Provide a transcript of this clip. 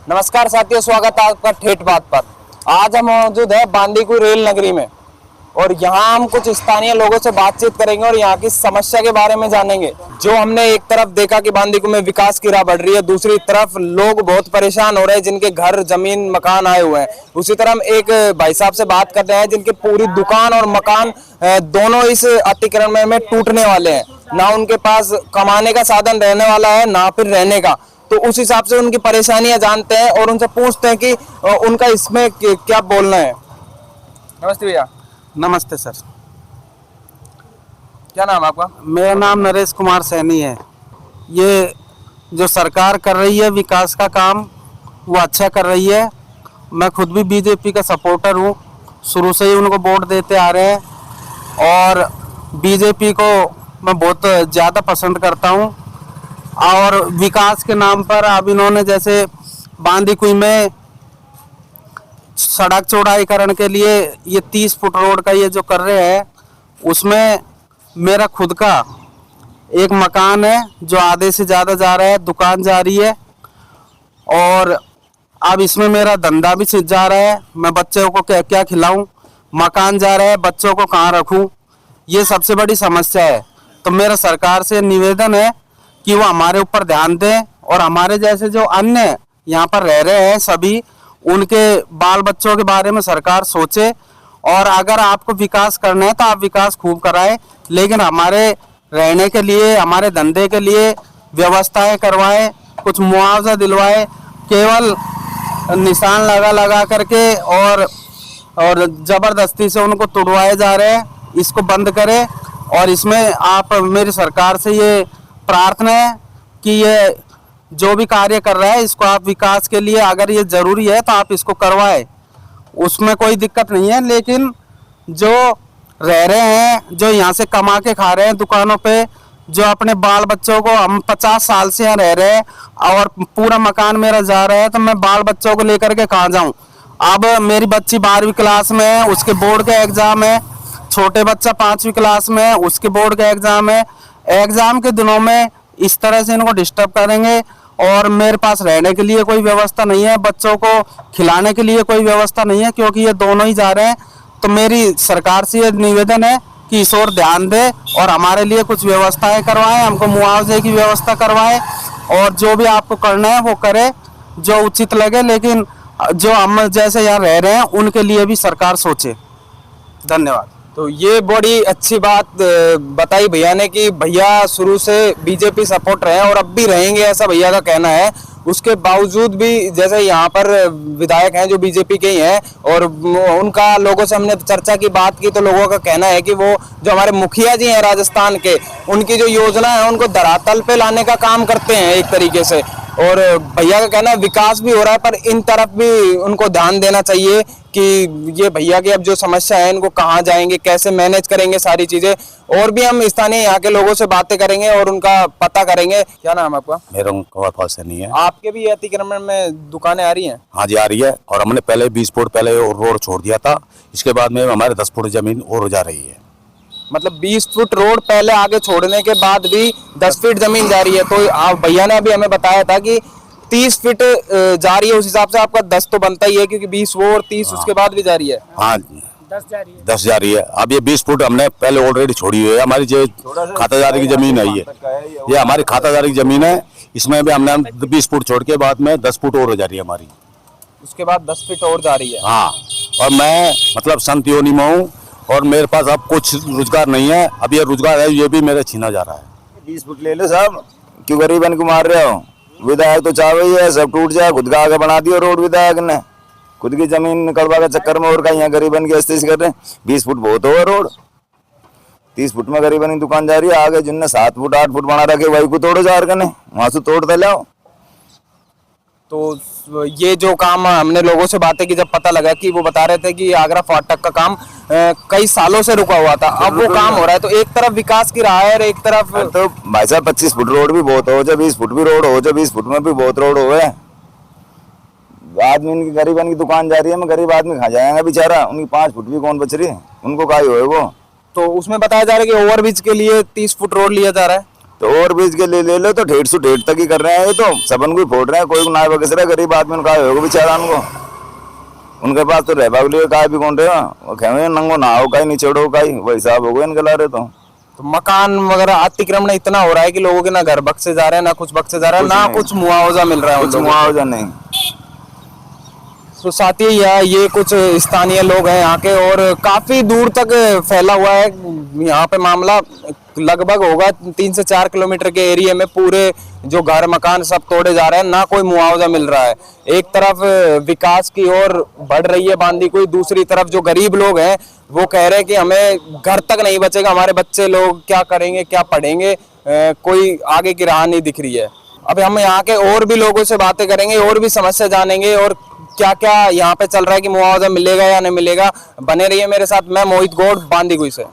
नमस्कार साथियों, स्वागत है आपका ठेठ बात पर। आज हम मौजूद है बांदीकुई रेल नगरी में और यहाँ हम कुछ स्थानीय लोगों से बातचीत करेंगे और यहाँ की समस्या के बारे में जानेंगे। जो हमने एक तरफ देखा कि बांदीकुई में विकास की राह बढ़ रही है, दूसरी तरफ लोग बहुत परेशान हो रहे हैं जिनके घर जमीन मकान आए हुए हैं। उसी तरह हम एक भाई साहब से बात कर रहे हैं जिनके पूरी दुकान और मकान दोनों इस अतिक्रमण में टूटने वाले हैं। ना उनके पास कमाने का साधन रहने वाला है, ना फिर रहने का। तो उस हिसाब से उनकी परेशानियां जानते हैं और उनसे पूछते हैं कि उनका इसमें क्या बोलना है। नमस्ते भैया। नमस्ते सर। क्या नाम है आपका? मेरा नाम नरेश कुमार सैनी है। ये जो सरकार कर रही है विकास का काम, वो अच्छा कर रही है। मैं खुद भी बीजेपी का सपोर्टर हूँ, शुरू से ही उनको वोट देते आ रहे हैं और बीजेपी को मैं बहुत ज़्यादा पसंद करता हूँ। और विकास के नाम पर अब इन्होंने जैसे बांदीकुई में सड़क चौड़ाईकरण के लिए ये 30 फुट रोड का ये जो कर रहे हैं, उसमें मेरा खुद का एक मकान है जो आधे से ज़्यादा जा रहा है, दुकान जा रही है और अब इसमें मेरा धंधा भी छिप जा रहा है। मैं बच्चों को क्या क्या खिलाऊं, मकान जा रहा है, बच्चों को कहाँ रखूं, ये सबसे बड़ी समस्या है। तो मेरा सरकार से निवेदन है कि वो हमारे ऊपर ध्यान दें और हमारे जैसे जो अन्य यहाँ पर रह रहे हैं सभी, उनके बाल बच्चों के बारे में सरकार सोचे। और अगर आपको विकास करना है तो आप विकास खूब कराएं, लेकिन हमारे रहने के लिए, हमारे धंधे के लिए व्यवस्थाएं करवाएं, कुछ मुआवजा दिलवाएं। केवल निशान लगा लगा करके और ज़बरदस्ती से उनको तुड़वाए जा रहे हैं, इसको बंद करें। और इसमें आप मेरी सरकार से ये प्रार्थना है कि ये जो भी कार्य कर रहा है इसको आप विकास के लिए, अगर ये ज़रूरी है तो आप इसको करवाएं, उसमें कोई दिक्कत नहीं है। लेकिन जो रह रहे हैं, जो यहाँ से कमा के खा रहे हैं दुकानों पे, जो अपने बाल बच्चों को, हम 50 साल से यहाँ रह रहे हैं और पूरा मकान मेरा जा रहा है, तो मैं बाल बच्चों को लेकर के कहाँ जाऊँ। अब मेरी बच्ची 12वीं क्लास में है, उसके बोर्ड का एग्ज़ाम है। छोटे बच्चा 5वीं क्लास में है, उसके बोर्ड का एग्ज़ाम है। एग्ज़ाम के दिनों में इस तरह से इनको डिस्टर्ब करेंगे और मेरे पास रहने के लिए कोई व्यवस्था नहीं है, बच्चों को खिलाने के लिए कोई व्यवस्था नहीं है, क्योंकि ये दोनों ही जा रहे हैं। तो मेरी सरकार से ये निवेदन है कि इस ओर ध्यान दे और हमारे लिए कुछ व्यवस्थाएं करवाएं, हमको मुआवजे की व्यवस्था करवाएं और जो भी आपको करना है वो करें जो उचित लगे। लेकिन जो हम जैसे यहाँ रह रहे हैं उनके लिए भी सरकार सोचे। धन्यवाद। तो ये बड़ी अच्छी बात बताई भैया ने कि भैया शुरू से बीजेपी सपोर्ट रहे हैं और अब भी रहेंगे, ऐसा भैया का कहना है। उसके बावजूद भी जैसे यहाँ पर विधायक हैं जो बीजेपी के ही हैं और उनका लोगों से हमने चर्चा की बात की, तो लोगों का कहना है कि वो जो हमारे मुखिया जी हैं राजस्थान के, उनकी जो योजना है उनको धरातल पे लाने का काम करते हैं एक तरीके से। और भैया का कहना है विकास भी हो रहा है, पर इन तरफ भी उनको ध्यान देना चाहिए कि ये भैया की अब जो समस्या है इनको कहाँ जाएंगे, कैसे मैनेज करेंगे सारी चीजें। और भी हम स्थानीय यहाँ के लोगों से बातें करेंगे और उनका पता करेंगे। क्या नाम है आपका? मेरा नहीं है। आपके भी अतिक्रमण में दुकानें आ रही हैं? हाँ जी, आ रही है और हमने पहले 20 फुट पहले रोड छोड़ दिया था, इसके बाद में हमारे 10 फुट जमीन और जा रही है। मतलब 20 फुट रोड पहले आगे छोड़ने के बाद भी 10 फीट जमीन जा रही है। तो आप भैया ने अभी हमें बताया था कि 30 फीट जा रही है, उस हिसाब से आपका 10 तो बनता ही है, क्योंकि 20 वो और 30 उसके बाद भी जा रही है। हाँ, 10 जा रही है। अब ये 20 फुट हमने पहले ऑलरेडी छोड़ी हुई है। हमारी जो खातादारी की जमीन है ये हमारी खातादारी की जमीन है, इसमें भी हमने 20 फुट छोड़ के बाद में 10 फुट और हो जा रही है हमारी, उसके बाद 10 फीट और जा रही है। हाँ, और मैं मतलब संत योनि में हूँ और मेरे पास अब कुछ रोजगार नहीं है। अब ये रोजगार है ये भी मेरा छीना जा रहा है। 20 फुट ले लो साहब, क्यों गरीबन को मार रहे हो? विधायक तो चाह रही है सब टूट जाए, खुद का आगे बना दिया रोड विधायक ने, खुद की जमीन निकलवा के चक्कर में और का यहाँ गरीबन की स्थिति कर रहे हैं। 20 फुट बहुत होगा रोड, 30 फुट में गरीबन की दुकान जा रही है। आगे जिनने 7 फुट 8 फुट बना रखे वही को तोड़ो जार करने, वहां से तोड़ दे लाओ। तो ये जो काम हमने लोगों से बातें की, जब पता लगा कि वो बता रहे थे कि आगरा फाटक का काम कई सालों से रुका हुआ था, अब वो काम हो रहा है। तो एक तरफ विकास की राह है और एक तरफ तो भाई साहब 25 फुट रोड भी बहुत हो, जब 20 फुट भी रोड हो, जब 20 फुट में भी बहुत रोड हो गए। आदमी उनकी गरीबन की दुकान जा रही है, मैं गरीब आदमी खा जाएगा बेचारा, उनकी 5 फुट भी कौन बच रही है, उनको काई हो वो। तो उसमें बताया जा रहा है कि ओवरब्रिज के लिए 30 फुट रोड लिया जा रहा है। तो और बीच के लिए ले लो तो 150 तक ही कर रहे हैं। ये तो सबन को ही फोड़ रहे हैं, कोई ना बकस रहा, गरीब आदमी उनका होगा बेचारा उनको, उनके पास तो रह बागली का भी कौन रहे वो खेमे नंगो ना हो का नीचे उड़ो का वही साहब हो गए इनके ला रहे। तो मकान वगैरह अतिक्रमण इतना हो रहा है कि लोगों के ना घर बक्से जा रहे हैं, ना कुछ बक्से जा रहा है, ना कुछ मुआवजा मिल रहा है, कुछ मुआवजा नहीं। तो साथी ये कुछ स्थानीय लोग हैं यहाँ के, और काफी दूर तक फैला हुआ है यहाँ पे मामला। लगभग होगा 3 से 4 किलोमीटर के एरिया में पूरे जो घर मकान सब तोड़े जा रहे हैं, ना कोई मुआवजा मिल रहा है। एक तरफ विकास की ओर बढ़ रही है बांदी कोई, दूसरी तरफ जो गरीब लोग हैं वो कह रहे हैं कि हमें घर तक नहीं बचेगा, हमारे बच्चे लोग क्या करेंगे, क्या पढ़ेंगे, कोई आगे की राह नहीं दिख रही है। अब हम यहाँ के और भी लोगों से बातें करेंगे और भी समस्या जानेंगे और क्या क्या यहाँ पे चल रहा है कि मुआवजा मिलेगा या नहीं मिलेगा। बने रहिए मेरे साथ, मैं मोहित गौड़, बांदी कुई से।